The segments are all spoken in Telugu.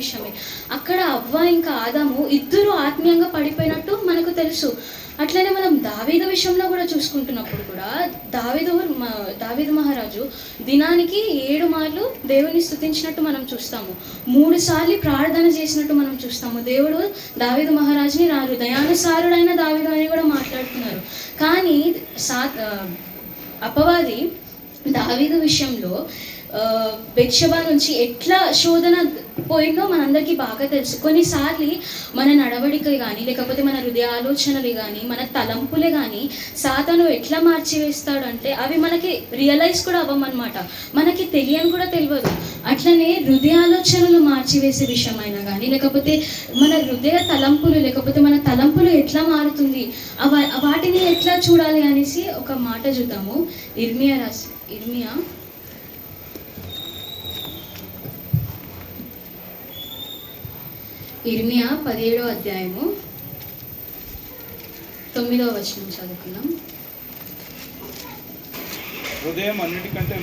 విషయమే. అక్కడ అవ్వ ఇంకా ఆదాము ఇద్దరు ఆత్మీయంగా పడిపోయినట్టు మనకు తెలుసు. అట్లనే మనం దావీదు విషయంలో కూడా చూసుకుంటున్నప్పుడు కూడా దావీదు మహారాజు దినానికి 7 మార్లు దేవుని స్తుతించినట్టు మనం చూస్తాము. 3 సార్లు ప్రార్థన చేసినట్టు మనం చూస్తాము. దేవుడు దావీదు మహారాజుని నా హృదయానుసారుడైన దావీదు అని కూడా మాట్లాడుతున్నారు. కానీ అపవాది దావీదు విషయంలో బెత్షెబా నుంచి ఎట్లా శోధన పోయిందో మనందరికీ బాగా తెలుసు. కొన్నిసార్లు మన నడవడిక కానీ లేకపోతే మన హృదయ ఆలోచనలు కానీ మన తలంపులే కానీ సాతాను ఎట్లా మార్చివేస్తాడు అంటే అవి మనకి రియలైజ్ కూడా అవ్వమన్నమాట, మనకి తెలియని కూడా తెలియదు. అట్లనే హృదయ ఆలోచనలు మార్చివేసే విషయమైనా కానీ లేకపోతే మన హృదయ తలంపులు లేకపోతే మన తలంపులు ఎట్లా మారుతుంది వాటిని ఎట్లా చూడాలి అనేసి ఒక మాట చూద్దాము. ఇర్మియా 17వ అధ్యాయము 9వ వచనం చదువుకుందాం. హృదయం అన్నిటికంటే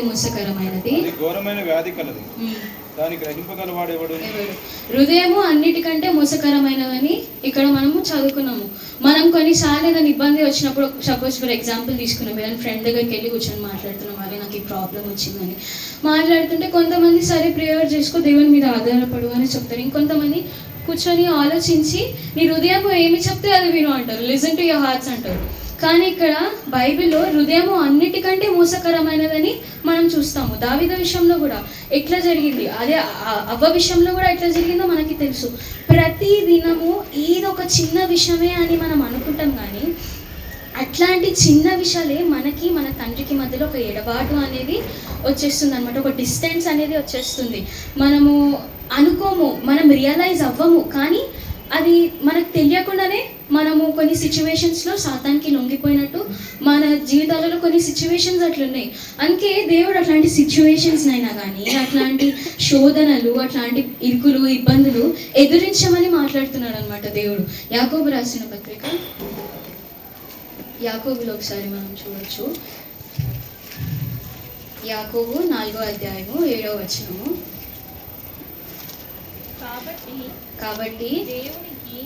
మోసకరమైనది, ఘోరమైన వ్యాధి కలది, దాన్ని గ్రహింపగలవాడెవడు? హృదయము అన్నిటికంటే మోసకరమైనదని ఇక్కడ మనము చదువుకున్నాము. మనం కొన్నిసార్లు ఏదైనా ఇబ్బంది వచ్చినప్పుడు, సపోజ్ ఫర్ ఎగ్జాంపుల్ తీసుకున్నాం, ఏదైనా ఫ్రెండ్ దగ్గరికి వెళ్ళి కూర్చొని మాట్లాడుతున్నాం, మరి నాకు ఈ ప్రాబ్లం వచ్చిందని మాట్లాడుతుంటే కొంతమంది సరే ప్రేయర్ చేసుకో, దేవుని మీద ఆధారపడు అని చెప్తారు. ఇంకొంతమంది కూర్చొని ఆలోచించి నీ హృదయం ఏమి చెప్తే అది విను అంటారు, లిజన్ టు యువర్ హార్ట్స్ అంటారు. కానీ ఇక్కడ బైబిల్లో హృదయము అన్నిటికంటే మోసకరమైనదని మనం చూస్తాము. దావీదు విషయంలో కూడా ఎట్లా జరిగింది, అదే అవ్వ విషయంలో కూడా ఎట్లా జరిగిందో మనకి తెలుసు. ప్రతి దినము ఏదో ఒక చిన్న విషయమే అని మనం అనుకుంటాం, కానీ అట్లాంటి చిన్న విషయాలే మనకి మన తండ్రికి మధ్యలో ఒక ఎడబాటు అనేది వచ్చేస్తుంది అనమాట, ఒక డిస్టెన్స్ అనేది వచ్చేస్తుంది. మనము అనుకోము, మనం రియలైజ్ అవ్వము, కానీ అది మనకు తెలియకుండానే మనము కొన్ని సిచ్యువేషన్స్లో సాతానికి లొంగిపోయినట్టు మన జీవితాలలో కొన్ని సిచ్యువేషన్స్ అట్లున్నాయి. అందుకే దేవుడు అట్లాంటి సిచ్యువేషన్స్ అయినా కానీ అట్లాంటి శోధనలు, అట్లాంటి ఇరుకులు, ఇబ్బందులు ఎదురించమని మాట్లాడుతున్నాడు అనమాట దేవుడు. యాకోబు రాసిన పత్రిక, యాకోబులో ఒకసారి మనం చూడొచ్చు. యాకోబు 4వ అధ్యాయము 7వ వచనము. కాబట్టి దేవునికి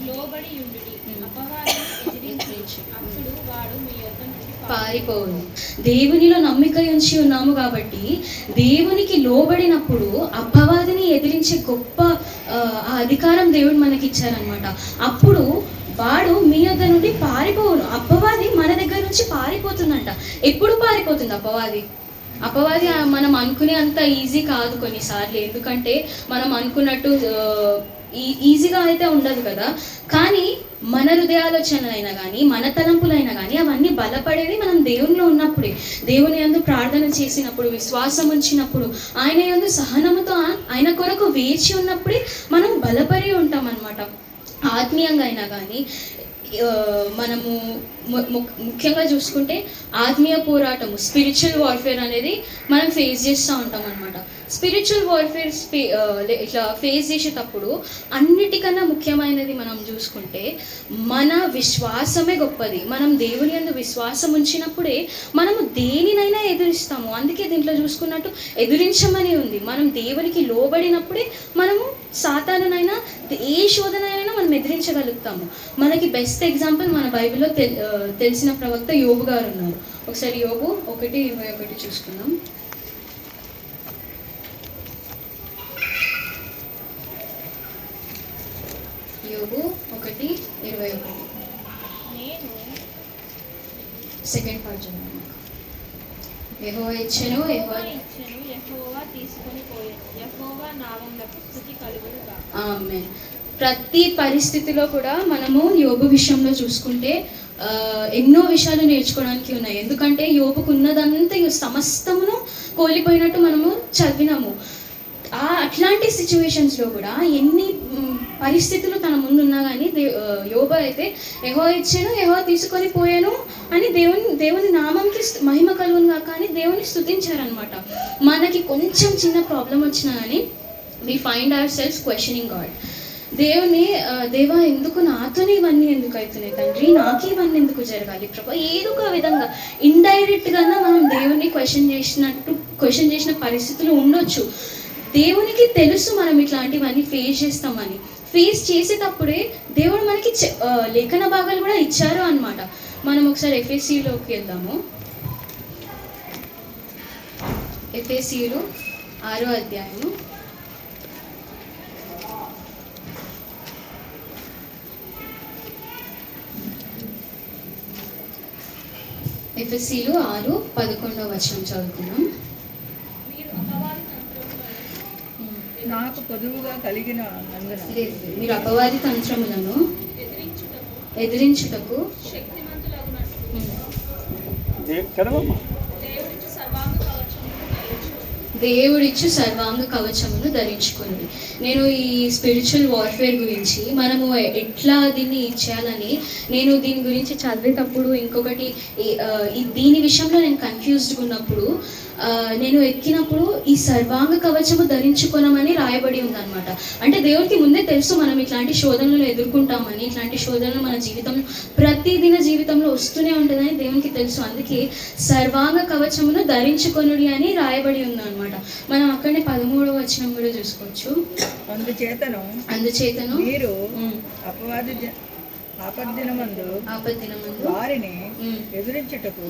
లోబడి ఉండుడి, అపవాదిని ఎదిరించు, అప్పుడు వాడు మీ యొద్ద నుండి పారిపోవును. దేవునిలో నమ్మిక ఉంచి ఉన్నాము కాబట్టి దేవునికి లోబడినప్పుడు అపవాదిని ఎదిరించే గొప్ప అధికారం దేవుడు మనకి ఇచ్చారనమాట. అప్పుడు వాడు మీ యొద్ద నుండి పారిపోవును. అపవాది మన దగ్గర నుంచి పారిపోతుందంట. ఎప్పుడు పారిపోతుంది అపవాది మనం అనుకునే అంత ఈజీ కాదు కొన్నిసార్లు, ఎందుకంటే మనం అనుకున్నట్టు ఈజీగా అయితే ఉండదు కదా. కానీ మన హృదయాలోచనలైనా కానీ మన తలంపులైనా కానీ అవన్నీ బలపడేది మనం దేవునిలో ఉన్నప్పుడే, దేవుని యందు ప్రార్థన చేసినప్పుడు, విశ్వాసం ఉంచినప్పుడు, ఆయన యందు సహనముతో ఆయన కొరకు వేచి ఉన్నప్పుడే మనం బలపడి ఉంటాం అన్నమాట. ఆత్మీయంగా అయినా కానీ మనము ముఖ్యంగా చూసుకుంటే ఆత్మీయ పోరాటము, స్పిరిచువల్ వార్ఫేర్ అనేది మనం ఫేస్ చేస్తూ ఉంటాం అనమాట. స్పిరిచువల్ వార్ఫేర్ ఇట్లా ఫేస్ చేసేటప్పుడు అన్నిటికన్నా ముఖ్యమైనది మనం చూసుకుంటే మన విశ్వాసమే గొప్పది. మనం దేవుని యందు విశ్వాసం ఉంచినప్పుడే మనము దేనినైనా ఎదురిస్తాము. అందుకే దీంట్లో చూసుకున్నట్టు ఎదురించమని ఉంది. మనం దేవునికి లోబడినప్పుడే మనము సాతానునైనా ఏ శోధనైనా మనం ఎదిరించగలుగుతాము. మనకి బెస్ట్ ఎగ్జాంపుల్ మన బైబిల్లో తెలిసిన ప్రవక్త యోబు గారు ఉన్నారు. ఒకసారి యోబు 1:21 చూసుకుందాం. యోబు 1:21 సెకండ్ పార్ట్ చదవండి. యెహోవా ఇచ్చెను, యెహోవా తీసుకొని పోయెను, యెహోవా నామమునకు స్తుతి కలుగును గాక. ఆమేన్. ప్రతి పరిస్థితిలో కూడా మనము యోబు విషయంలో చూసుకుంటే ఎన్నో విషయాలు నేర్చుకోవడానికి ఉన్నాయి. ఎందుకంటే యోబుకు ఉన్నదంతా సమస్తమును కోల్పోయినట్టు మనము చదివినాము. అట్లాంటి సిచ్యువేషన్స్లో కూడా ఎన్ని పరిస్థితులు తన ముందున్నా కానీ యోబు అయితే యెహోవా ఇచ్చాను, యెహోవా తీసుకొని పోయాను అని దేవుని నామంకి మహిమ కలుగును కాక అని దేవుని స్తుతించారనమాట. మనకి కొంచెం చిన్న ప్రాబ్లం వచ్చినా కానీ we find ourselves questioning God. దేవా ఎందుకు నాతోనే ఇవన్నీ ఎందుకు అవుతున్నాయి తండ్రి, నాకు ఇవన్నీ ఎందుకు జరగాలి ప్రభా, ఏదో ఒక విధంగా ఇండైరెక్ట్గా మనం దేవుణ్ణి క్వశ్చన్ చేసిన పరిస్థితులు ఉండొచ్చు. దేవునికి తెలుసు మనం ఇట్లాంటివన్నీ ఫేస్ చేస్తామని. ఫేస్ చేసేటప్పుడే దేవుడు మనకి లేఖన భాగాలు కూడా ఇచ్చారు అన్నమాట. మనం ఒకసారి ఎఫ్ఎస్సిలోకి వెళ్దాము. ఎఫ్ఎస్సిలు 6వ అధ్యాయము. ఎఫ్ఎస్సిలు 6:11 చదువుకున్నాం. మీరు అపవాది తంత్రములను నాకు పొదువుగా కలిగిన నందున మీరు అపవాది తంత్రములను ఎదిరించుటకు శక్తిమంతులగునట్లు చదవమ్మా. దేవుడిచ్చు సర్వాంగ కవచమును ధరించుకుని. నేను ఈ స్పిరిచువల్ వార్ఫేర్ గురించి మనము ఎట్లా దీన్ని చేయాలని నేను దీని గురించి చదివేటప్పుడు ఇంకొకటి దీని విషయంలో నేను కన్ఫ్యూజ్డ్గా ఉన్నప్పుడు నేను ఎక్కినప్పుడు ఈ సర్వాంగ కవచము ధరించుకోనమని రాయబడి ఉందన్నమాట. అంటే దేవుడికి ముందే తెలుసు మనం ఇట్లాంటి శోధనలు ఎదుర్కొంటామని, ఇట్లాంటి శోధనలు మన జీవితంలో ప్రతిదిన జీవితంలో వస్తూనే ఉంటుందని దేవునికి తెలుసు. అందుకే సర్వాంగ కవచమును ధరించుకొనుడి అని రాయబడి ఉందన్నమాట. మనం అక్కడనే 13వ వచనం కూడా చూసుకోవచ్చు. అందుచేతను మీరు అపవాది ఆపద్దినమందు వారిని ఎదురించుటకు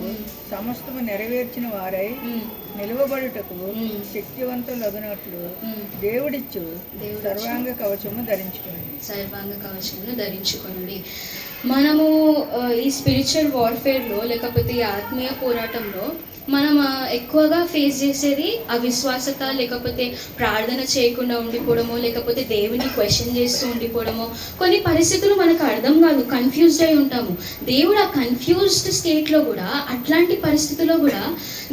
సమస్తము నెరవేర్చిన వారై నిలువబడుటకు శక్తివంతులగునట్లు దేవుడిచ్చు సర్వాంగ కవచము ధరించుకొనుడి. మనము ఈ స్పిరిచువల్ వార్ఫేర్లో లేకపోతే ఈ ఆత్మీయ పోరాటంలో మనం ఎక్కువగా ఫేస్ చేసేది అవిశ్వాసత, లేకపోతే ప్రార్థన చేయకుండా ఉండిపోవడమో, లేకపోతే దేవుని క్వశ్చన్ చేస్తూ ఉండిపోవడమో. కొన్ని పరిస్థితులు మనకు అర్థం కాదు, కన్ఫ్యూజ్డ్ అయి ఉంటాము. దేవుడు ఆ కన్ఫ్యూజ్డ్ స్టేట్లో కూడా, అట్లాంటి పరిస్థితుల్లో కూడా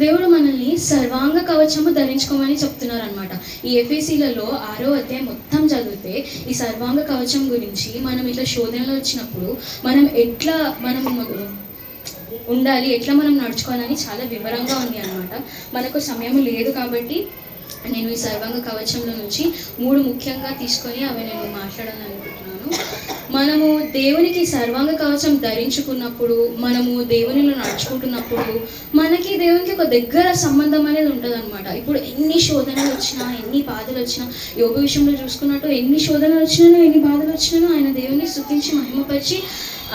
దేవుడు మనల్ని సర్వాంగ కవచము ధరించుకోమని చెప్తున్నారు అనమాట. ఈ ఎఫెసీలలో 6వ అధ్యాయం మొత్తం చదివితే ఈ సర్వాంగ కవచం గురించి మనం ఇట్లా శోధనలో వచ్చినప్పుడు మనం ఎట్లా ఉండాలి, ఎట్లా మనం నడుచుకోవాలని చాలా వివరంగా ఉంది అన్నమాట. మనకు సమయం లేదు కాబట్టి నేను ఈ సర్వాంగ కవచంలో నుంచి 3 ముఖ్యంగా తీసుకొని అవి నేను మాట్లాడాలని అనుకుంటున్నాను. మనము దేవునికి సర్వాంగ కవచం ధరించుకున్నప్పుడు, మనము దేవునిలో నడుచుకుంటున్నప్పుడు మనకి దేవునికి ఒక దగ్గర సంబంధం అనేది ఉంటుంది అనమాట. ఇప్పుడు ఎన్ని శోధనలు వచ్చినా, ఎన్ని బాధలు వచ్చినా, యోగ విషయంలో చూసుకున్నట్టు ఎన్ని శోధనలు వచ్చినానో, ఎన్ని బాధలు వచ్చినానో ఆయన దేవుని స్తుతించి మహిమపరిచి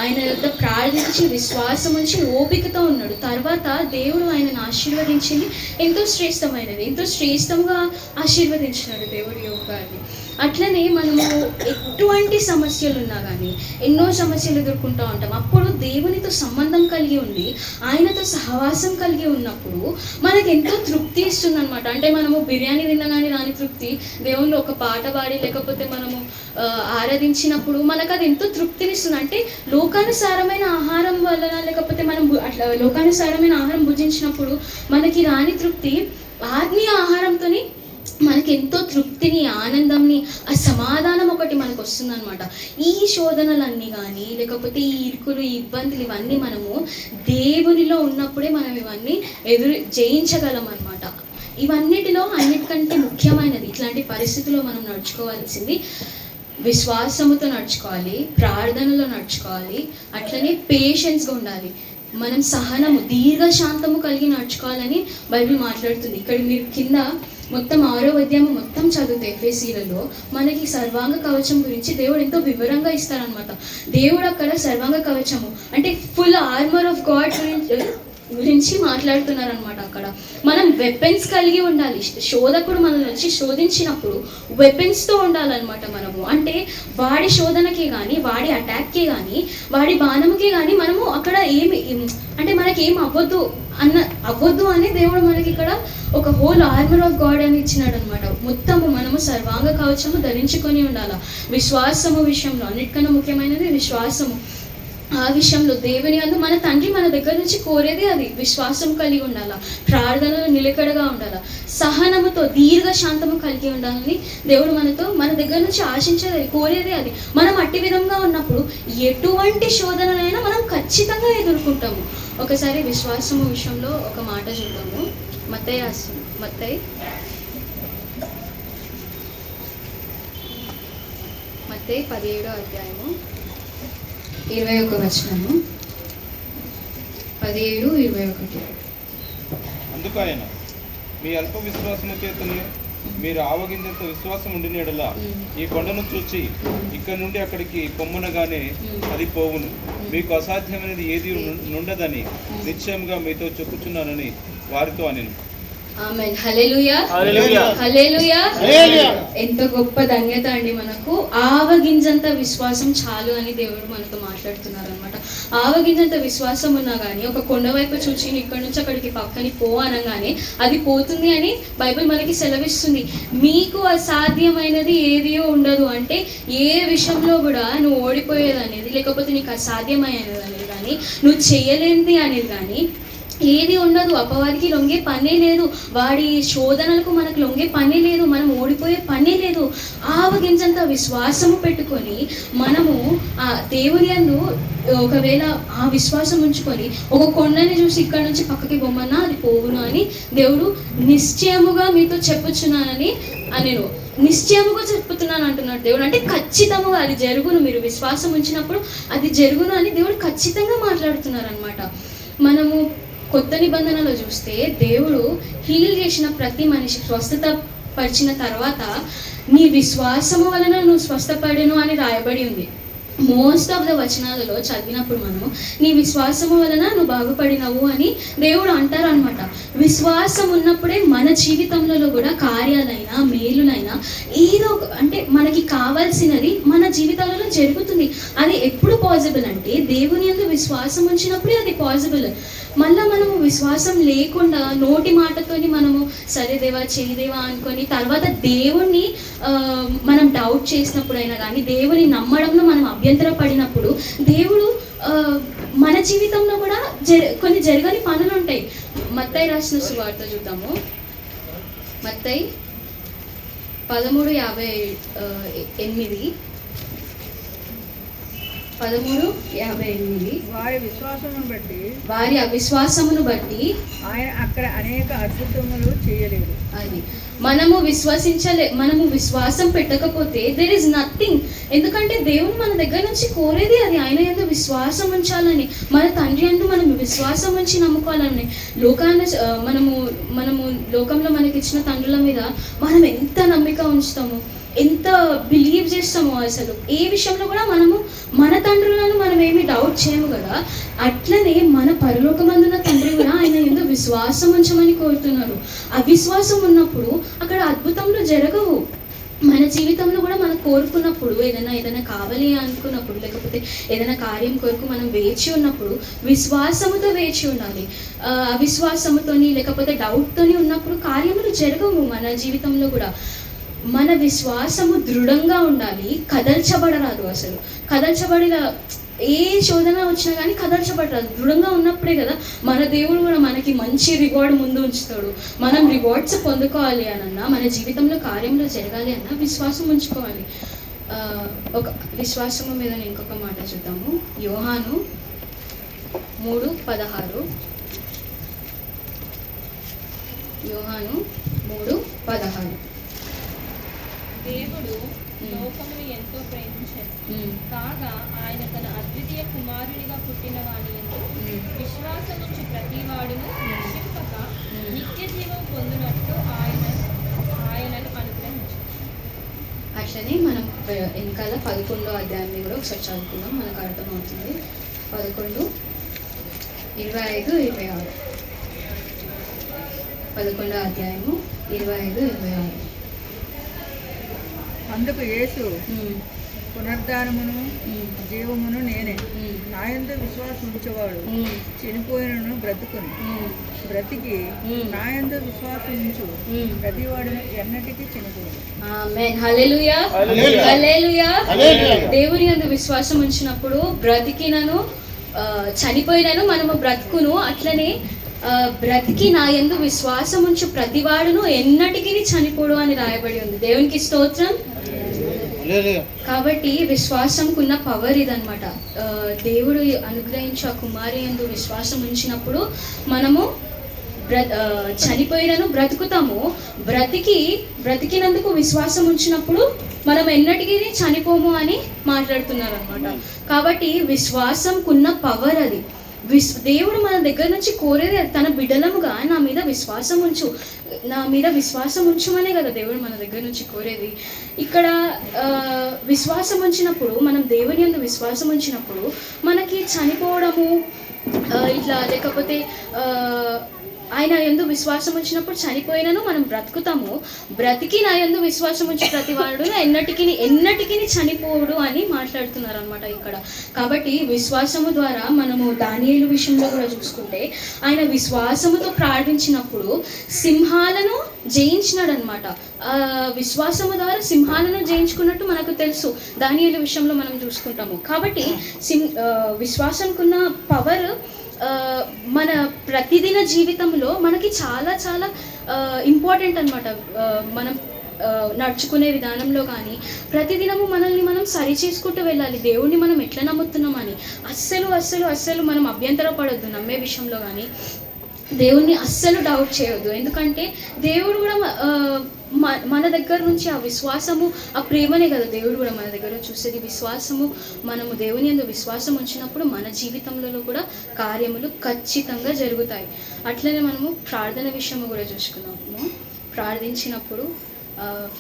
ఆయన యొక్క ప్రార్థించి విశ్వాసం ఉంచి ఓపికతో ఉన్నాడు. తర్వాత దేవుడు ఆయనను ఆశీర్వదించింది ఎంతో శ్రేష్టమైనది, ఎంతో శ్రేష్టంగా ఆశీర్వదించినాడు దేవుడి యోగాన్ని. అట్లనే మనము ఎటువంటి సమస్యలు ఉన్నా కానీ, ఎన్నో సమస్యలు ఎదుర్కొంటూ ఉంటాం. అప్పుడు దేవునితో సంబంధం కలిగి ఉండి ఆయనతో సహవాసం కలిగి ఉన్నప్పుడు మనకు ఎంతో తృప్తి ఇస్తుంది అనమాట. అంటే మనము బిర్యానీ తినగానే రాని తృప్తి దేవుళ్ళు ఒక పాట పాడి లేకపోతే మనము ఆరాధించినప్పుడు మనకు అది ఎంతో తృప్తినిస్తుంది. అంటే లోకానుసారమైన ఆహారం వలన, లేకపోతే మనం అట్లా లోకానుసారమైన ఆహారం భుజించినప్పుడు మనకి రాని తృప్తి ఆత్మీయ ఆహారంతోని మనకి ఎంతో తృప్తిని, ఆనందంని, ఆ సమాధానం ఒకటి మనకు వస్తుంది అనమాట. ఈ శోధనలన్నీ కానీ, లేకపోతే ఈ ఇరుకులు, ఈ ఇబ్బందులు, ఇవన్నీ మనము దేవునిలో ఉన్నప్పుడే మనం ఇవన్నీ జయించగలం అనమాట. ఇవన్నిటిలో అన్నిటికంటే ముఖ్యమైనది, ఇట్లాంటి పరిస్థితుల్లో మనం నడుచుకోవాల్సింది విశ్వాసముతో నడుచుకోవాలి, ప్రార్థనలో నడుచుకోవాలి, అట్లనే పేషెన్స్గా ఉండాలి. మనం సహనము, దీర్ఘశాంతము కలిగి నడుచుకోవాలని బైబిల్ మాట్లాడుతుంది. ఇక్కడ మీరు కింద మొత్తం 6వ అధ్యాయం మొత్తం చదివితే ఎఫెసీలలో మనకి సర్వాంగ కవచం గురించి దేవుడు ఎంతో వివరంగా ఇస్తారనమాట. దేవుడు అక్కడ సర్వాంగ కవచము అంటే ఫుల్ ఆర్మర్ ఆఫ్ గాడ్ గురించి మాట్లాడుతున్నారనమాట. అక్కడ మనం వెపన్స్ కలిగి ఉండాలి. శోధకుడు మనల్ని వచ్చి శోధించినప్పుడు వెపన్స్తో ఉండాలన్నమాట మనము. అంటే వాడి శోధనకి కానీ, వాడి అటాక్కి కానీ, వాడి బాణముకి కానీ మనము అక్కడ ఏమి అంటే మనకి ఏం అవ్వద్దు అని దేవుడు మనకి ఇక్కడ ఒక హోల్ ఆర్మర్ ఆఫ్ గాడ్ అని ఇచ్చినాడు అనమాట. మొత్తము మనము సర్వాంగ కవచము ధరించుకొని ఉండాలి. విశ్వాసము విషయంలో అన్నిటికన్నా ముఖ్యమైనది విశ్వాసము. ఆ విషయంలో దేవుని అందు మన తండ్రి మన దగ్గర నుంచి కోరేది అది. విశ్వాసం కలిగి ఉండాలా, ప్రార్థనలో నిలకడగా ఉండాలా, సహనముతో దీర్ఘశాంతము కలిగి ఉండాలని దేవుడు మన దగ్గర నుంచి ఆశించేది, కోరేది అది. మనం అట్టి విధంగా ఉన్నప్పుడు ఎటువంటి శోధనలైనా మనం ఖచ్చితంగా ఎదుర్కొంటాము. ఒకసారి విశ్వాసము విషయంలో ఒక మాట చూద్దాము. మత్తయి 17వ అధ్యాయము 21 వచనము. 17:21. అందుకు ఆయన మీ అల్ప విశ్వాసము చేతను మీరు ఆవగింజంత విశ్వాసం ఉండిన యెడల ఈ కొండను చూచి ఇక్కడ నుండి అక్కడికి పొమ్మనగానే అది పోవును. మీకు అసాధ్యమైనది ఏది నుండదని నిశ్చయంగా మీతో చెప్పుచున్నానని వారితో అనెను. ఆమేన్. హల్లెలూయా. హల్లెలూయా. ఎంత గొప్ప ధన్యత అండి మనకు. ఆవగింజంత విశ్వాసం చాలు అని దేవుడు మనతో మాట్లాడుతున్నారు అనమాట. ఆవగింజంత విశ్వాసం ఉన్నా కానీ ఒక కొండ వైపు చూచి ఇక్కడ నుంచి అక్కడికి పక్కని పో అనగానే అది పోతుంది అని బైబిల్ మనకి సెలవిస్తుంది. మీకు అసాధ్యమైనది ఏది ఉండదు అంటే ఏ విషయంలో కూడా నువ్వు ఓడిపోయేది అనేది, లేకపోతే నీకు అసాధ్యమైనది అనేది కానీ, నువ్వు చేయలేనిది అనేది కానీ ఏది ఉండదు. అపవాదికి లొంగే పనే లేదు, వాడి శోధనలకు మనకు లొంగే పనే లేదు, మనం ఓడిపోయే పనే లేదు. ఆవగింజంత విశ్వాసము పెట్టుకొని మనము ఆ దేవుని యందు ఒకవేళ ఆ విశ్వాసం ఉంచుకొని ఒక కొండని చూసి ఇక్కడ నుంచి పక్కకి పొమ్మన్నా అది పోవును అని దేవుడు నిశ్చయముగా మీతో చెప్పుచున్నానని నేను నిశ్చయముగా చెప్పుతున్నాను అంటున్నాడు దేవుడు. అంటే ఖచ్చితంగా అది జరుగును, మీరు విశ్వాసం ఉంచినప్పుడు అది జరుగును అని దేవుడు ఖచ్చితంగా మాట్లాడుతున్నారు అనమాట. మనము కొత్త నిబంధనలో చూస్తే దేవుడు హీల్ చేసిన ప్రతి మనిషి స్వస్థత పరిచిన తర్వాత నీ విశ్వాసము వలన నువ్వు స్వస్థపడెను అని రాయబడి ఉంది. మోస్ట్ ఆఫ్ ద వచనాలలో చదివినప్పుడు మనము నీ విశ్వాసము వలన నువ్వు బాగుపడినవు అని దేవుడు అంటారు అనమాట. విశ్వాసం ఉన్నప్పుడే మన జీవితంలో కూడా కార్యాలైనా మేలునైనా ఏదో అంటే మనకి కావాల్సినది మన జీవితాలలో జరుగుతుంది. అది ఎప్పుడు పాసిబుల్ అంటే దేవుని యందు విశ్వాసం ఉంచినప్పుడే అది పాసిబుల్. మళ్ళీ మనము విశ్వాసం లేకుండా నోటి మాటతోని మనము సరే దేవా చేయదేవా అనుకొని తర్వాత దేవుణ్ణి మనం డౌట్ చేసినప్పుడైనా కానీ, దేవుని నమ్మడంలో మనం అభ్యంతర పడినప్పుడు దేవుడు మన జీవితంలో కూడా కొన్ని జరగని పనులు ఉంటాయి. మత్తయి రాసిన సువార్త చూద్దాము. మత్తయి 13:58 13:58 వారి అవిశ్వాసమును బట్టి ఆయన అక్కడ అనేక అద్భుతములు చేయలేదు అని. మనము విశ్వాసం పెట్టకపోతే దేర్ ఇస్ నథింగ్. ఎందుకంటే దేవుడు మన దగ్గర నుంచి కోరేది అది ఆయన యందు విశ్వాసం ఉంచాలని, మన తండ్రి యందు మనం విశ్వాసం ఉంచి నమ్ముకోవాలని. మనము లోకంలో మనకి ఇచ్చిన తండ్రుల మీద మనం ఎంత నమ్మిక ఉంచుతాము, ఎంత బిలీవ్ చేస్తామో, అసలు ఏ విషయంలో కూడా మనము మన తండ్రులను మనం ఏమి డౌట్ చేయము కదా. అట్లనే మన పరలోకమందున్న తండ్రి కూడా ఆయన యందు విశ్వాసం ఉంచమని కోరుతున్నారు. అవిశ్వాసం ఉన్నప్పుడు అక్కడ అద్భుతంలో జరగవు. మన జీవితంలో కూడా మనం కోరుకున్నప్పుడు ఏదైనా కావాలి అనుకున్నప్పుడు, లేకపోతే ఏదైనా కార్యం కొరకు మనం వేచి ఉన్నప్పుడు విశ్వాసముతో వేచి ఉండాలి. అవిశ్వాసముతోని లేకపోతే డౌట్తోని ఉన్నప్పుడు కార్యములు జరగవు మన జీవితంలో కూడా. మన విశ్వాసము దృఢంగా ఉండాలి, కదల్చబడరాదు. అసలు కదల్చబడిన ఏ శోధన వచ్చినా కానీ కదల్చబడరాదు. దృఢంగా ఉన్నప్పుడే కదా మన దేవుడు కూడా మనకి మంచి రివార్డ్ ముందు ఉంచుతాడు. మనం రివార్డ్స్ పొందుకోవాలి అన్నా, మన జీవితంలో కార్యంలో జరగాలి అన్నా విశ్వాసం ఉంచుకోవాలి. ఒక విశ్వాసము మీద ఇంకొక మాట చూద్దాము. యోహాను 3:16 యోహాను 3:16 దేవుడు లోకమును ఎంతో ప్రేమించాడు కాగా ఆయన తన అద్వితీయ కుమారునిగా పుట్టిన వాని యందు విశ్వాసముంచి ప్రతి వాడును నశింపక నిత్య జీవం పొందినట్టు ఆయనను అనుగ్రహించాడు. అట్లనే మనం వెనకాల 11వ అధ్యాయాన్ని కూడా ఒకసారి చదువుకుందాం, మనకు అర్థమవుతుంది. 11:25-26 11వ అధ్యాయము 25-26. అందుకు యేసు పునరుద్ధానమును జీవమును నేనే, నా యందు విశ్వాసం ఉంచేవాడు చనిపోయినను బ్రతుకును, బ్రతికి నా యందు విశ్వాసం ఉంచు ప్రతివాడును ఎన్నటికీ చనిపోడు. ఆమేన్. హల్లెలూయా. హల్లెలూయా. దేవుని యందు విశ్వాసం ఉంచినప్పుడు బ్రతికినను చనిపోయినను మనము బ్రతుకును. అట్లనే బ్రతికి నా యందు విశ్వాసం ఉంచు ప్రతివాడును ఎన్నటికీ చనిపోడు అని రాయబడి ఉంది. దేవునికి స్తోత్రం. కాబట్టి విశ్వాసంకున్న పవర్ ఇదనమాట. దేవుడు అనుగ్రహించి ఆ కుమారి యందు విశ్వాసం ఉంచినప్పుడు మనము చనిపోయినను బ్రతుకుతాము. బ్రతికినందుకు విశ్వాసం ఉంచినప్పుడు మనం ఎన్నటికీ చనిపోము అని మాట్లాడుతున్నారు అనమాట. కాబట్టి విశ్వాసంకున్న పవర్ అది. దేవుడు మన దగ్గర నుంచి కోరేది తన బిడ్డలముగా నా మీద విశ్వాసం ఉంచుమనే కదా దేవుడు మన దగ్గర నుంచి కోరేది. ఇక్కడ విశ్వాసం ఉంచినప్పుడు, మనం దేవుని యందు విశ్వాసం ఉంచినప్పుడు మనకి చనిపోవడము ఇట్లా, లేకపోతే ఆయన యందు విశ్వాసం ఉంచినప్పుడు చనిపోయినను మనం బ్రతుకుతాము. బ్రతికి నా యందు విశ్వాసం ఉంచి ప్రతి వాడు ఎన్నటికి చనిపోడు అని మాట్లాడుతున్నారు అనమాట ఇక్కడ. కాబట్టి విశ్వాసము ద్వారా మనము దానియేలు విషయంలో కూడా చూసుకుంటే, ఆయన విశ్వాసముతో ప్రార్థించినప్పుడు సింహాలను జయించినాడు అనమాట. విశ్వాసము ద్వారా సింహాలను జయించుకున్నట్టు మనకు తెలుసు, దానియేలు విషయంలో మనం చూసుకుంటాము. కాబట్టి విశ్వాసంకున్న పవర్ మన ప్రతిదిన జీవితంలో మనకి చాలా చాలా ఇంపార్టెంట్ అనమాట. మనం నడుచుకునే విధానంలో కానీ ప్రతిదినము మనల్ని మనం సరి చేసుకుంటూ వెళ్ళాలి. దేవుణ్ణి మనం ఎట్లా నమ్ముతున్నామని అస్సలు మనం అభ్యంతర పడొద్దు. నమ్మే విషయంలో కానీ దేవుణ్ణి అస్సలు డౌట్ చేయొద్దు. ఎందుకంటే దేవుడు కూడా మన దగ్గర నుంచి ఆ విశ్వాసము, ఆ ప్రేమనే కదా దేవుడు కూడా మన దగ్గర చూసేది. విశ్వాసము, మనము దేవుని యందు విశ్వాసం ఉంచినప్పుడు మన జీవితంలో కూడా కార్యములు ఖచ్చితంగా జరుగుతాయి. అట్లనే మనము ప్రార్థన విషయము కూడా చూసుకున్నాము. ప్రార్థించినప్పుడు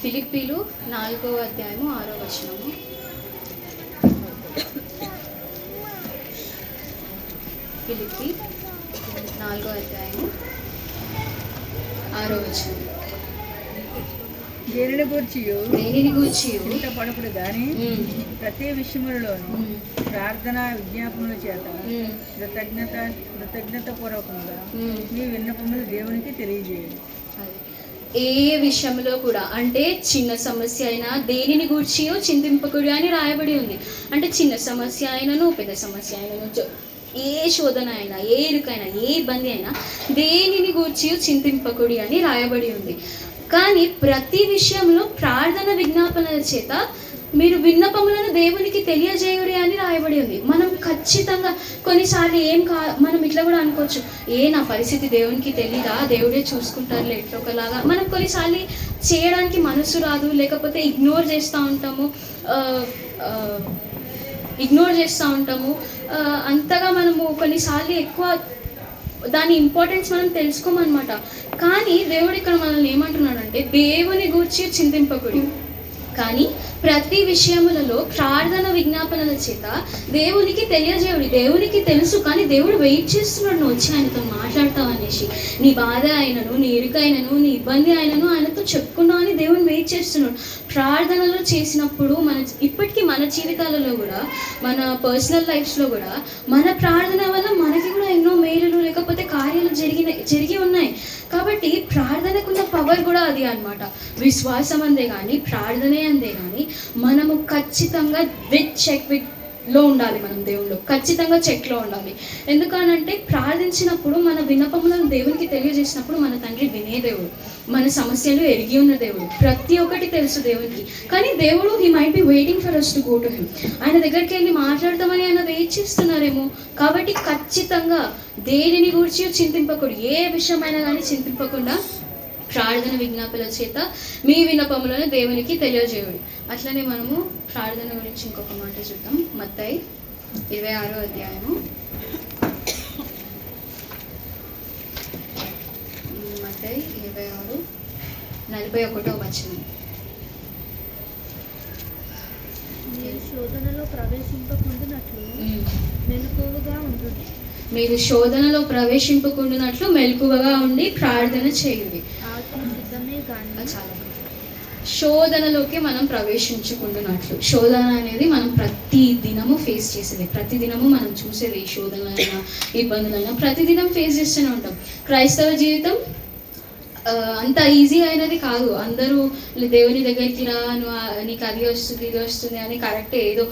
ఫిలిప్పీలు 4వ అధ్యాయము 6వ వచనము. ఫిలిప్పీ 4వ అధ్యాయము 6వ వచనం. దేనిని గూర్చి పడకుడు కానీ ప్రతి విషయములలోనూ ప్రార్థన విజ్ఞాపనల చేత కృతజ్ఞత పూర్వకంగా మీ విన్నపములు దేవునికి తెలియజేయండి. ఏ విషయంలో కూడా, అంటే చిన్న సమస్య అయినా దేనిని గూర్చియో చింతింపకుడి అని రాయబడి ఉంది. అంటే చిన్న సమస్య అయినను పెద్ద సమస్య అయినను, ఏ శోధన అయినా, ఏ ఇరుకైనా, ఏ ఇబ్బంది అయినా దేనిని గూర్చియో చింతింపకుడి అని రాయబడి ఉంది. కానీ ప్రతి విషయంలో ప్రార్థన విజ్ఞాపనల చేత మీరు విన్నపములను దేవునికి తెలియజేయుడి అని రాయబడి ఉంది. మనం ఖచ్చితంగా కొన్నిసార్లు మనం ఇట్లా కూడా అనుకోవచ్చు, నా పరిస్థితి దేవునికి తెలీదా, దేవుడే చూసుకుంటారులే ఎట్లా ఒకలాగా. మనం కొన్నిసార్లు చేయడానికి మనసు రాదు, లేకపోతే ఇగ్నోర్ చేస్తూ ఉంటాము. అంతగా మనము కొన్నిసార్లు ఎక్కువ దాని ఇంపార్టెన్స్ మనం తెలుసుకోమన్నమాట. కానీ దేవుడు ఇక్కడ మనల్ని ఏమంటున్నాడంటే, దేవుని గూర్చి చింతింపకుడి, కానీ ప్రతి విషయములలో ప్రార్థన విజ్ఞాపనల చేత దేవునికి తెలియజేయుడి. దేవునికి తెలుసు, కానీ దేవుడు వెయిట్ చేస్తున్నాడు నువ్వు వచ్చి ఆయనతో మాట్లాడతావు అనేసి. నీ బాధ అయినను, నీ ఇరుకైనను, నీ ఇబ్బంది అయినను ఆయనతో చెప్పుకున్నావు అని దేవుని వెయిట్ చేస్తున్నాడు. ప్రార్థనలు చేసినప్పుడు ఇప్పటికీ మన జీవితాలలో కూడా, మన పర్సనల్ లైఫ్స్లో కూడా మన ప్రార్థన వల్ల మనకి కూడా ఎన్నో మేలులు లేకపోతే కార్యాలు జరిగి ఉన్నాయి. కాబట్టి ప్రార్థనకున్న పవర్ కూడా అది అన్నమాట. విశ్వాసం అందే కానీ, ప్రార్థనే అందే కానీ మనము ఖచ్చితంగా లో ఉండాలి. మనం దేవుళ్ళు ఖచ్చితంగా చెక్లో ఉండాలి. ఎందుకనంటే ప్రార్థించినప్పుడు మన విన్నపములను దేవునికి తెలియజేసినప్పుడు మన తండ్రి వినే దేవుడు, మన సమస్యలు ఎరిగి ఉన్న దేవుడు, ప్రతి ఒక్కటి తెలుసు దేవునికి. కానీ దేవుడు he might be waiting for us to go to him. ఆయన దగ్గరికి వెళ్ళి మాట్లాడతామని ఆయన వెయిట్ చేస్తున్నారేమో. కాబట్టి ఖచ్చితంగా దేనిని గురించి చింతింపకూడదు, ఏ విషయమైనా కానీ చింతింపకుండా ప్రార్థన విజ్ఞాపనల చేత మీ విన్నపములను దేవునికి తెలియజేయుడి. అట్లనే మనము ప్రార్థన గురించి ఇంకొక మాట చూద్దాం. మత్తయి 26వ అధ్యాయము. మత్తయి 26:41వ వచనం. మీరు శోధనలో ప్రవేశింపకుండునట్లు మెలకువగా ఉండుడి. మీరు శోధనలో ప్రవేశింపకుండునట్లు మెలకువగా ఉండి ప్రార్థన చేయుడి. చాలా శోధనలోకి మనం ప్రవేశించుకుంటున్నట్లు. శోధన అనేది మనం ప్రతి దినము ఫేస్ చేసేది, ప్రతి దినము మనం చూసేది. శోధనలైనా ఇబ్బందులైనా ప్రతిదినం ఫేస్ చేస్తూనే ఉంటాం. క్రైస్తవ జీవితం అంత ఈజీ అయినది కాదు. అందరూ దేవుని దగ్గరికి రా, నీకు అది వస్తుంది ఇది వస్తుంది అని కరెక్టే ఏదో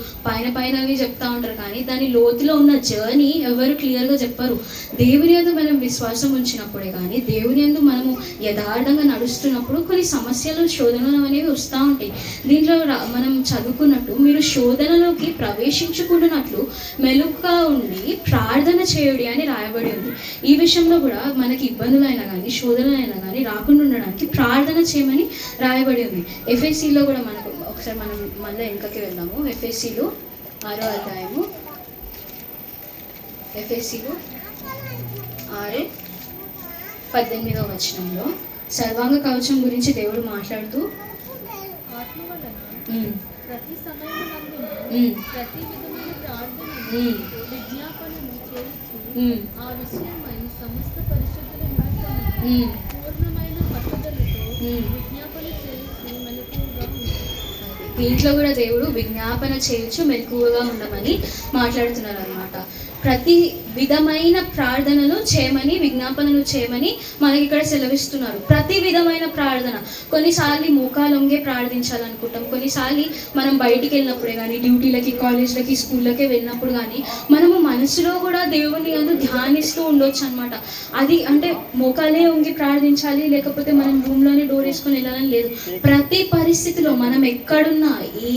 పైనవి చెప్తా ఉంటారు, కానీ దాని లోతులో ఉన్న జర్నీ ఎవరు క్లియర్గా చెప్పరు. దేవుని యందు మనం విశ్వాసం ఉంచినప్పుడే కానీ, దేవుని యందు మనము యథార్థంగా నడుస్తున్నప్పుడు కొన్ని సమస్యలు, శోధనలు అనేవి వస్తూ ఉంటాయి. దీంట్లో మనం చదువుకున్నట్టు మీరు శోధనలోకి ప్రవేశించుకుంటున్నట్లు మెలుగుగా ఉండి ప్రార్థన చేయుడి అని రాయబడి ఉంది. ఈ విషయంలో కూడా మనకి ఇబ్బందులైనా కానీ, శోధనలైనా కానీ రాకుండా ఉండడానికి ప్రార్థన చేయమని రాయబడి ఉంది. ఎఫ్ఎస్సిలో కూడా మనకు ఒకసారి మనం మళ్ళీ వెనుకకి వెళ్దాము. ఎఫ్ఎస్సిలో 6వ అధ్యాయము ఎఫెసీలు 6:18 వచనంలో సర్వాంగ కవచం గురించి దేవుడు మాట్లాడుతూ ఆత్మ వలన ఉమ్, ప్రతి సమయమునందున ఉమ్, ప్రతి విధమైన ప్రార్థన ఉమ్, విజ్ఞాపనము చేస్తూ ఉమ్, ఆ విషయమై సమస్త పరిశుద్ధుల నిమిత్తము ఉమ్, పూర్ణమైన పట్టుదలతో ఉమ్. విజ్ఞాపన చేసి మెలకువగా ఉంటారు. దీంట్లో కూడా దేవుడు విజ్ఞాపన చేయొచ్చు మెలకువగా ఉండమని మాట్లాడుతున్నారు అనమాట. ప్రతి విధమైన ప్రార్థనలు చేయమని, విజ్ఞాపనలు చేయమని మనకి ఇక్కడ సెలవిస్తున్నారు. ప్రతి విధమైన ప్రార్థన. కొన్నిసార్లు మోకాలొంగే ప్రార్థించాలనుకుంటాం, కొన్నిసార్లు మనం బయటికి వెళ్ళినప్పుడే కానీ, డ్యూటీలకి, కాలేజ్లకి, స్కూళ్ళకి వెళ్ళినప్పుడు కానీ మనము మనసులో కూడా దేవుని యందు ధ్యానిస్తూ ఉండొచ్చు అనమాట. అది అంటే మోకాలే వంగి ప్రార్థించాలి, లేకపోతే మనం రూమ్లోనే డోర్ వేసుకొని వెళ్ళాలని లేదు. ప్రతి పరిస్థితిలో మనం ఎక్కడున్నా, ఏ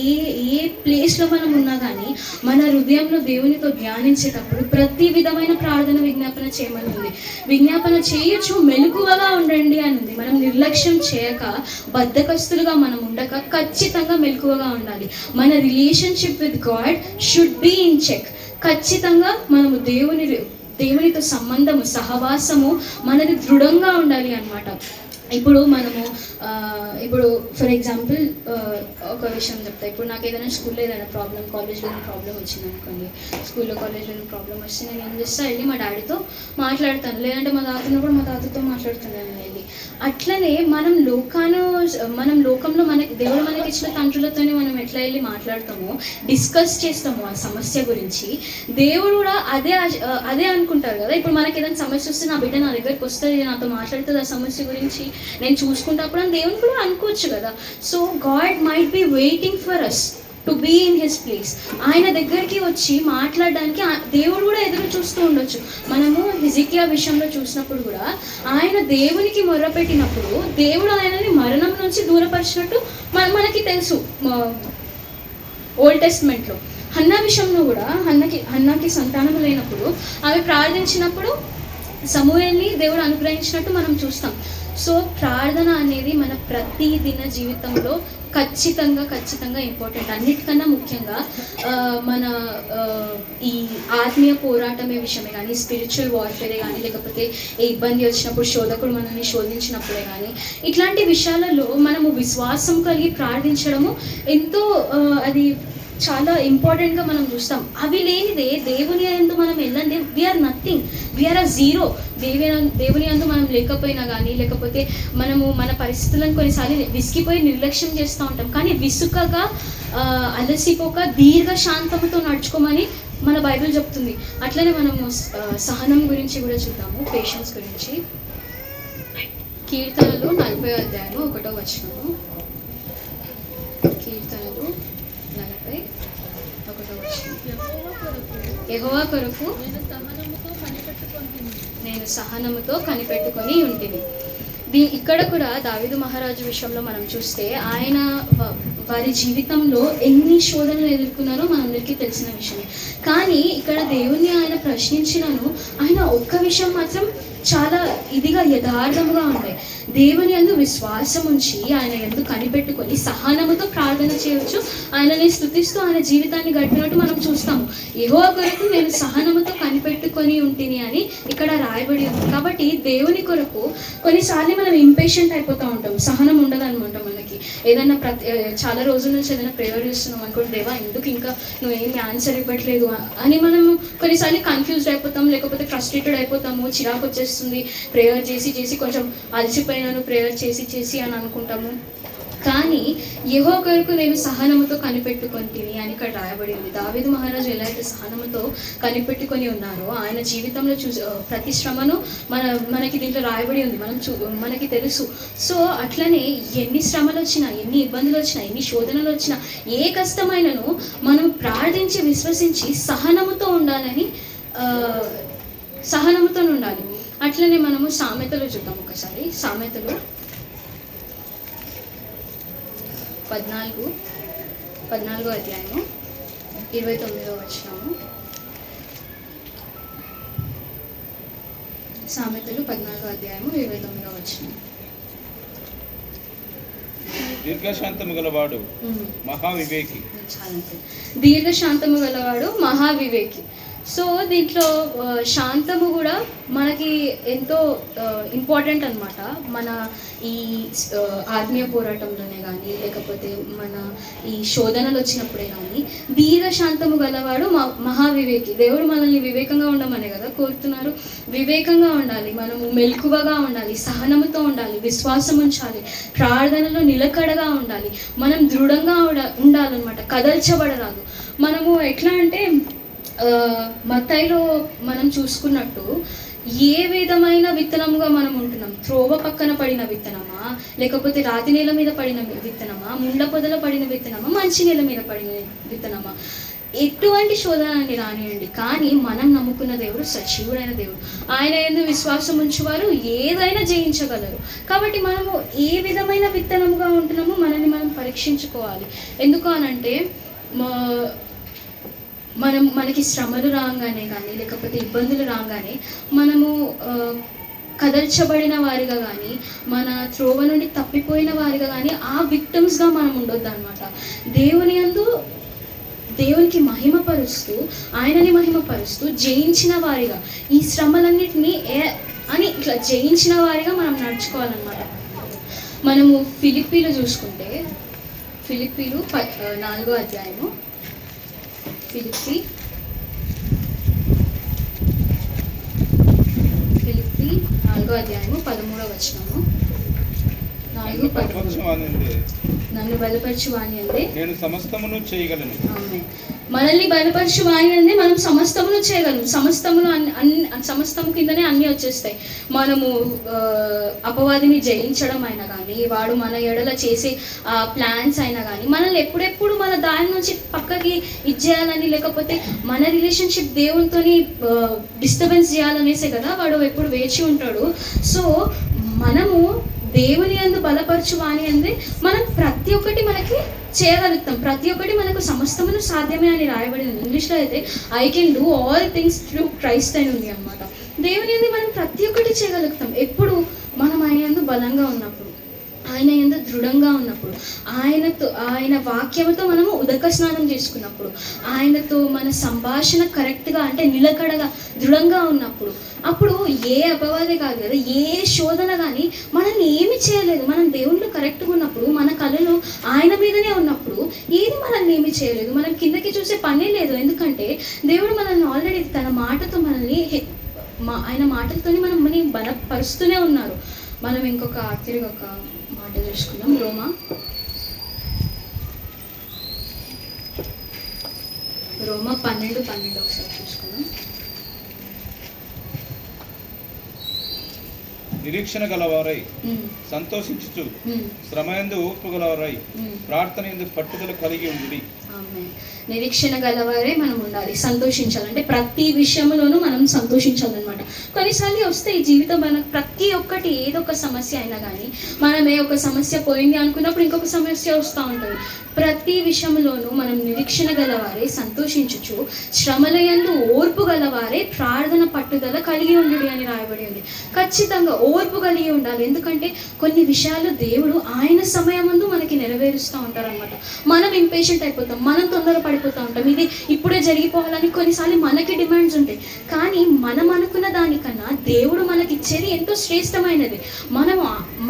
ప్లేస్లో మనం ఉన్నా కానీ మన హృదయంలో దేవునితో ధ్యానించేటప్పుడు ప్రతి విధమైన ప్రార్థన విజ్ఞాపన చేయమని ఉంది. విజ్ఞాపన చేయొచ్చు, మెలకువగా ఉండండి అని ఉంది. మనం నిర్లక్ష్యం చేయక, బద్ధకస్తులుగా మనం ఉండక ఖచ్చితంగా మెలకువగా ఉండాలి. మన relationship with God should be in check. ఖచ్చితంగా మనము దేవునితో సంబంధము, సహవాసము మనది దృఢంగా ఉండాలి అన్నమాట. ఇప్పుడు మనము ఇప్పుడు ఫర్ ఎగ్జాంపుల్ ఒక విషయం చెప్తా. ఇప్పుడు నాకు ఏదైనా స్కూల్లో ఏదైనా ప్రాబ్లం, కాలేజ్లో ఏదైనా ప్రాబ్లం వచ్చింది అనుకోండి, స్కూల్లో కాలేజ్లో ఏదైనా ప్రాబ్లం వస్తే నేను ఏం చేస్తా, వెళ్ళి మా డాడీతో మాట్లాడతాను, లేదంటే మా తాత ఉన్నప్పుడు మా తాతతో మాట్లాడుతాను వెళ్ళి. అట్లనే మనం లోకంలో మనకి దేవుడు మనకి ఇచ్చిన తండ్రులతోనే మనం ఎట్లా వెళ్ళి మాట్లాడతామో, డిస్కస్ చేస్తాము ఆ సమస్య గురించి, దేవుడు కూడా అదే అనుకుంటారు కదా. ఇప్పుడు మనకి ఏదైనా సమస్య వస్తే నా బిడ్డ నా దగ్గరికి వస్తుంది, నాతో మాట్లాడుతుంది ఆ సమస్య గురించి, నేను చూసుకుంటప్పుడు అని దేవుని కూడా అనుకోవచ్చు కదా. So God might be waiting for us to be in his place. ఆయన దగ్గరికి వచ్చి మాట్లాడడానికి దేవుడు కూడా ఎదురు చూస్తూ ఉండొచ్చు. మనము హిజికియా విషయంలో చూసినప్పుడు కూడా ఆయన దేవునికి మొర్రపెట్టినప్పుడు దేవుడు ఆయనని మరణం నుంచి దూరపరిచినట్టు మనకి తెలుసు. ఓల్డ్ టెస్ట్మెంట్లో హన్నా విషయంలో కూడా హన్నాకి సంతానం లేనప్పుడు ఆమె ప్రార్థించినప్పుడు సమూయేల్ని దేవుడు అనుగ్రహించినట్టు మనం చూస్తాం. సో ప్రార్థన అనేది మన ప్రతిదిన జీవితంలో ఖచ్చితంగా ఇంపార్టెంట్. అన్నిటికన్నా ముఖ్యంగా మన ఈ ఆత్మీయ పోరాటమే విషయమే కానీ, స్పిరిచువల్ వార్ఫేరే కానీ, లేకపోతే ఏ ఇబ్బంది వచ్చినప్పుడు శోధకుడు మనల్ని శోధించినప్పుడే కానీ, ఇట్లాంటి విషయాలలో మనము విశ్వాసం కలిగి ప్రార్థించడము ఎంతో అది చాలా ఇంపార్టెంట్గా మనం చూస్తాం. అవి లేనిదే దేవుని యందు మనం వెళ్ళండి, we are nothing, we are a zero. దేవుని యందు మనం లేకపోయినా కానీ, లేకపోతే మనము మన పరిస్థితులను కొన్నిసార్లు విసిగిపోయి నిర్లక్ష్యం చేస్తూ ఉంటాం. కానీ విసుకగా, అలసిపోక, దీర్ఘ శాంతముతో నడుచుకోమని మన బైబిల్ చెప్తుంది. అట్లనే మనము సహనం గురించి కూడా చూద్దాము, పేషెన్స్ గురించి. కీర్తనలు 40:1. కీర్తనలు 41. యెహోవా కొరకు నేను సహనముతో కనిపెట్టుకొని ఉంటిని. ఇక్కడ కూడా దావీదు మహారాజు విషయంలో మనం చూస్తే ఆయన వారి జీవితంలో ఎన్ని శోధనలు ఎదుర్కొన్నారో మనందరికీ తెలిసిన విషయమే. కానీ ఇక్కడ దేవుణ్ణి ఆయన ప్రశ్నించినను ఆయన ఒక్క విషయం మాత్రం చాలా ఇదిగా యథార్థముగా ఉంటాయి. దేవుని యందు విశ్వాసం ఉంచి ఆయన యందు కనిపెట్టుకొని సహనముతో ప్రార్థన చేయవచ్చు, ఆయనని స్తుతిస్తూ ఆయన జీవితాన్ని గడిపినట్టు మనం చూస్తాము. యెహోవా కొరకు నేను సహనముతో కనిపెట్టుకొని ఉంటిని అని ఇక్కడ రాయబడి ఉంది. కాబట్టి దేవుని కొరకు కొన్నిసార్లు మనం ఇంపేషెంట్ అయిపోతూ ఉంటాం, సహనం ఉండదన్నమాట మనకి. ఏదైనా చాలా రోజుల నుంచి ఏదైనా ప్రేయర్ చేస్తున్నాం అనుకోండి, దేవా ఎందుకు ఇంకా నువ్వేమి ఆన్సర్ ఇవ్వట్లేదు అని మనం కొన్నిసార్లు కన్ఫ్యూజ్డ్ అయిపోతాం, లేకపోతే ఫ్రస్ట్రేటెడ్ అయిపోతాము, చిరాకు వచ్చేస్తుంది, ప్రేయర్ చేసి కొంచెం అలసిపోయినాను ప్రేయర్ చేసి అని అనుకుంటాము. కానీ యెహోవా కొరకు నేను సహనముతో కనిపెట్టుకొంటిని అని ఇక్కడ రాయబడి ఉంది. దావీదు మహారాజు ఎలా అయితే సహనముతో కనిపెట్టుకొని ఉన్నారో ఆయన జీవితంలో ప్రతి శ్రమను మనకి దీంట్లో రాయబడి ఉంది, మనకి తెలుసు. సో అట్లనే ఎన్ని శ్రమలు వచ్చినా, ఎన్ని ఇబ్బందులు వచ్చినా, ఎన్ని శోధనలు వచ్చినా, ఏ కష్టమైనను మనం ప్రార్థించి విశ్వసించి సహనముతో ఉండాలని, సహనముతో ఉండాలి. అట్లనే మనము సామెతలు చూద్దాం ఒకసారి. సామెతలు 14:29. సామెతలు 14:29. దీర్ఘశాంతము గలవాడు మహావివేకి. దీర్ఘశాంతము గలవాడు మహావివేకి. సో దీంట్లో శాంతము కూడా మనకి ఎంతో ఇంపార్టెంట్ అన్నమాట. మన ఈ ఆత్మీయ పోరాటంలోనే కానీ, లేకపోతే మన ఈ శోధనలు వచ్చినప్పుడే కానీ, దీర్ఘశాంతము గలవాడు మహావివేకి. దేవుడు మనల్ని వివేకంగా ఉండమనే కదా కోరుతున్నారు. వివేకంగా ఉండాలి, మనము మెలకువగా ఉండాలి, సహనముతో ఉండాలి, విశ్వాసం ఉంచాలి, ప్రార్థనలో నిలకడగా ఉండాలి, మనం దృఢంగా ఉండాలన్నమాట, కదల్చబడరాదు. మనము ఎట్లా అంటే మత్తయిలో మనం చూసుకున్నట్టు ఏ విధమైన విత్తనముగా మనం ఉంటున్నాం? త్రోవ పక్కన పడిన విత్తనమా, లేకపోతే రాతి నేల మీద పడిన విత్తనమా, ముండ్ల పొదల పడిన విత్తనమా, మంచి నేల మీద పడిన విత్తనమా? ఎటువంటి శోధనని రానియండి, కానీ మనం నమ్ముకున్న దేవుడు సజీవుడైన దేవుడు. ఆయన యందు విశ్వాసం ఉంచువారు ఏదైనా జయించగలరు. కాబట్టి మనము ఏ విధమైన విత్తనముగా ఉంటున్నామో మనల్ని మనం పరీక్షించుకోవాలి. ఎందుకు అనంటే మనకి శ్రమలు రాగానే కానీ, లేకపోతే ఇబ్బందులు రాగానే మనము కదల్చబడిన వారిగా కానీ, మన త్రోవ నుండి తప్పిపోయిన వారిగా కానీ ఆ విక్టిమ్స్గా మనం ఉండొద్దు అనమాట. దేవునికి మహిమపరుస్తూ, ఆయనని మహిమపరుస్తూ జయించిన వారిగా, ఈ శ్రమలన్నిటినీ అని ఇట్లా జయించిన వారిగా మనం నడుచుకోవాలన్నమాట. మనము ఫిలిప్పీలు చూసుకుంటే, ఫిలిప్పీలు 4వ అధ్యాయము, ఫిలిప్పీ 4వ అధ్యాయము 13వ వచనము. 4:13 నన్ను బలపరచు వాని అందే నేను సమస్తమును చేయగలను. మనల్ని బలపరచు వాని అందే మనం సమస్తమును చేయగలం. సమస్తము కిందనే అన్నీ వచ్చేస్తాయి. మనము అపవాదిని జయించడం అయినా కానీ, వాడు మన ఎడల చేసే ప్లాన్స్ అయినా కానీ, మనల్ని ఎప్పుడెప్పుడు మన దాని నుంచి పక్కకి ఇచ్చేయాలని, లేకపోతే మన రిలేషన్షిప్ దేవునితోని డిస్టర్బెన్స్ చేయాలనేసే కదా వాడు ఎప్పుడు వేచి ఉంటాడు. సో మనము దేవుని యందు బలపరచు వాని అందే మనం ప్రతి ఒక్కటి మనకి చేయగలుగుతాం. ప్రతి ఒక్కటి మనకు సమస్తమును సాధ్యమే అని రాయబడి ఉంది. ఇంగ్లీష్లో అయితే I can do all things through Christ అని ఉంది అనమాట. దేవుని యందు మనం ప్రతి ఒక్కటి చేయగలుగుతాం ఎప్పుడు మనం ఆయన యందు బలంగా ఉన్నప్పుడు, ఆయన యందు దృఢంగా ఉన్నప్పుడు, ఆయన వాక్యంతో మనము ఉదక స్నానం చేసుకున్నప్పుడు, ఆయనతో మన సంభాషణ కరెక్ట్గా అంటే నిలకడగా దృఢంగా ఉన్నప్పుడు, అప్పుడు ఏ అపవాదే కాదు కదా, ఏ శోధన కానీ మనల్ని ఏమి చేయలేదు. మనం దేవునిలో కరెక్ట్గా ఉన్నప్పుడు, మన కళలు ఆయన మీదనే ఉన్నప్పుడు ఏది మనల్ని ఏమి చేయలేదు. మనం కిందకి చూసే పనే లేదు. ఎందుకంటే దేవుడు మనల్ని ఆల్రెడీ తన మాటతో మనల్ని ఆయన మాటలతోనే మనల్ని బలపరుస్తూనే ఉన్నారు. మనం ఇంకొక ఆఖరి ఒక మాట చూసుకుందాం. రోమా 12:12 ఒకసారి చూసుకుందాం. నిరీక్షణ గలవారై సంతోషించుచు, శ్రమయందు ఓర్పు గలవారై, ప్రార్థన యందు పట్టుదల కలిగి ఉండి. నిరీక్షణ గలవారే మనం ఉండాలి, సంతోషించాలంటే ప్రతి విషయంలోనూ మనం సంతోషించాలన్నమాట. కొన్నిసార్లు వస్తే ఈ జీవితం మనకు ప్రతి ఒక్కటి ఏదో ఒక సమస్య అయినా కానీ, మనమే ఒక సమస్య పోయింది అనుకున్నప్పుడు ఇంకొక సమస్య వస్తూ ఉంటుంది. ప్రతి విషయంలోనూ మనం నిరీక్షణ గలవారే సంతోషించుచు, శ్రమలయందు ఓర్పు గలవారే ప్రార్థన పట్టుదల కలిగి ఉండు అని రాయబడి ఉంది. ఖచ్చితంగా ఓర్పు కలిగి ఉండాలి. ఎందుకంటే కొన్ని విషయాలు దేవుడు ఆయన సమయం ముందు మనకి నెరవేరుస్తూ ఉంటారనమాట. మనం ఇంపేషెంట్ అయిపోతాం, మనం తొందర పడిపోతూ ఉంటాం. ఇది ఇప్పుడే జరిగిపోవాలని కొన్నిసార్లు మనకి డిమాండ్స్ ఉంటాయి. కానీ మనం అనుకున్న దానికన్నా దేవుడు మనకి ఇచ్చేది ఎంతో శ్రేష్టమైనది.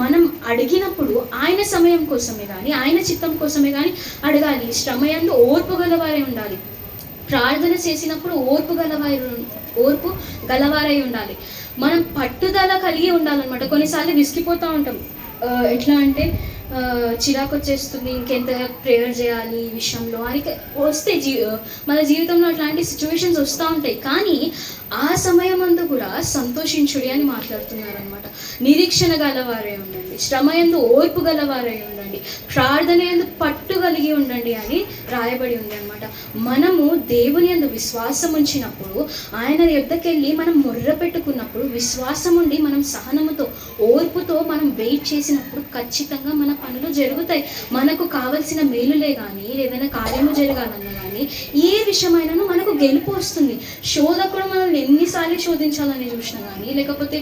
మనం అడిగినప్పుడు ఆయన సమయం కోసమే కానీ, ఆయన చిత్తం కోసమే కానీ అడగాలి. శ్రమయందు ఓర్పు గలవారే ఉండాలి. ప్రార్థన చేసినప్పుడు ఓర్పు గలవారై ఉండాలి. మనం పట్టుదల కలిగి ఉండాలన్నమాట. కొన్నిసార్లు విసిగిపోతూ ఉంటాం. ఎట్లా అంటే చిరాకు వచ్చేస్తుంది, ఇంకెంత ప్రేయర్ చేయాలి ఈ విషయంలో అని వస్తే మన జీవితంలో అట్లాంటి సిచ్యువేషన్స్ వస్తూ ఉంటాయి. కానీ ఆ సమయం అందు కూడా సంతోషించుడి అని మాట్లాడుతున్నారనమాట. నిరీక్షణ గలవారే ఉండండి, శ్రమయందు ఓర్పు గలవారే ఉండండి, ప్రార్థన యందు పట్టు కలిగి ఉండండి అని రాయబడి ఉంది అనమాట. మనము దేవుని యందు విశ్వాసం ఉంచినప్పుడు, ఆయన యొద్దకెళ్ళి మనం మొర్ర పెట్టుకున్నప్పుడు, విశ్వాసం ఉండి మనం సహనముతో ఓర్పుతో మనం వెయిట్ చేసినప్పుడు ఖచ్చితంగా మన పనులు జరుగుతాయి. మనకు కావలసిన మేలులే కానీ, ఏదైనా కార్యము జరగాలన్నా కానీ, ఏ విషయమైనాను మనకు గెలుపు వస్తుంది. శోధకుడు మనల్ని ఎన్నిసార్లు శోధించాలని చూసినా కానీ, లేకపోతే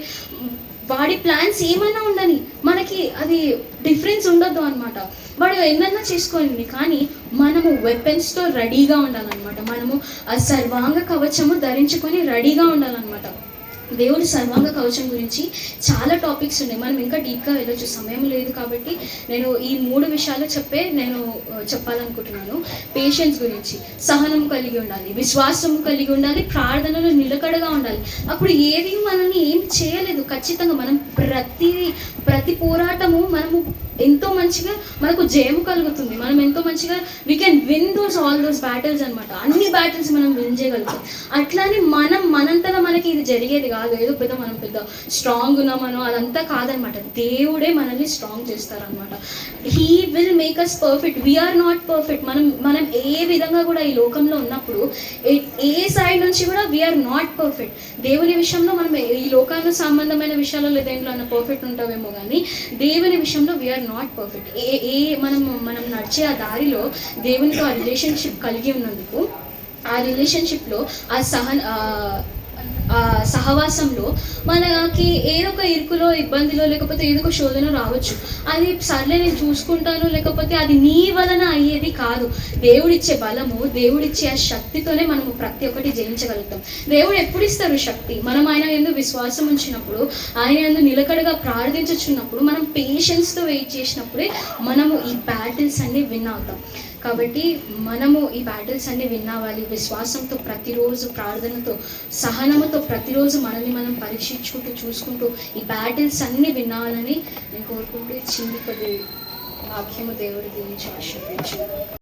వాడి ప్లాన్స్ ఏమైనా ఉండని, మనకి అది డిఫరెన్స్ ఉండొద్దు అనమాట. వాడు ఎన్నన్నా చేసుకోండి, కానీ మనము వెపన్స్తో రెడీగా ఉండాలన్నమాట. మనము ఆ సర్వాంగ కవచము ధరించుకొని రెడీగా ఉండాలన్నమాట. దేవుడి సర్వాంగ కవచం గురించి చాలా టాపిక్స్ ఉన్నాయి, మనం ఇంకా డీప్గా వెళ్ళొచ్చు, సమయం లేదు కాబట్టి నేను ఈ 3 విషయాలు చెప్పాలనుకుంటున్నాను. పేషెన్స్ గురించి, సహనం కలిగి ఉండాలి, విశ్వాసం కలిగి ఉండాలి, ప్రార్థనలో నిలకడగా ఉండాలి. అప్పుడు ఏది మనల్ని ఏం చేయలేదు. ఖచ్చితంగా మనం ప్రతి పోరాటము మనము ఎంతో మంచిగా మనకు జయము కలుగుతుంది. మనం ఎంతో మంచిగా we can win all those battles అనమాట. అన్ని బ్యాటిల్స్ మనం విన్ చేయగలుగుతాం. అట్లానే మనంతలో మనకి ఇది జరిగేది కాదు. ఏదో మనం పెద్ద స్ట్రాంగ్ ఉన్నామనో అదంతా కాదనమాట. దేవుడే మనల్ని స్ట్రాంగ్ చేస్తారనమాట. He will make us perfect. We are not perfect. మనం ఏ విధంగా కూడా ఈ లోకంలో ఉన్నప్పుడు ఏ సైడ్ నుంచి కూడా వీఆర్ నాట్ పర్ఫెక్ట్. దేవుని విషయంలో మనం ఈ లోకానికి సంబంధమైన విషయాలలో దేంట్లో అన్న పర్ఫెక్ట్ ఉంటావేమో, కానీ దేవుని విషయంలో వీఆర్ నాట్ పర్ఫెక్ట్. మనం నడిచే ఆ దారిలో దేవునితో ఆ రిలేషన్షిప్ కలిగి ఉన్నందుకు, ఆ రిలేషన్షిప్లో ఆ సహవాసంలో మనకి ఏదో ఒక ఇరుకులో, ఇబ్బందిలో, లేకపోతే ఏదో ఒక శోధన రావచ్చు. అది సర్లే నేను చూసుకుంటాను, లేకపోతే అది నీ వలన అయ్యేది కాదు. దేవుడిచ్చే బలము, దేవుడిచ్చే ఆ శక్తితోనే మనము ప్రతి ఒక్కటి జయించగలుగుతాం. దేవుడు ఎప్పుడు ఇస్తారు శక్తి? మనం ఆయన యందు విశ్వాసం ఉంచినప్పుడు, ఆయన యందు నిలకడగా ప్రార్థించుచున్నప్పుడు, మనం పేషెన్స్తో వెయిట్ చేసినప్పుడే మనము ఈ బ్యాటిల్స్ అన్ని విన్ అవుతాం. కాబట్టి మనము ఈ బ్యాటిల్స్ అన్ని విన్ అవ్వాలి. విశ్వాసంతో, ప్రతిరోజు ప్రార్థనతో, సహనముతో ప్రతిరోజు మనల్ని మనం పరీక్షించుకుంటూ, చూసుకుంటూ ఈ బ్యాటిల్స్ అన్ని విన్ అవ్వాలని నేను కోరుకుంటూ చిన్ని కొద్ది వాక్యము దేవుడి దీవించి ఆశీర్వదించు.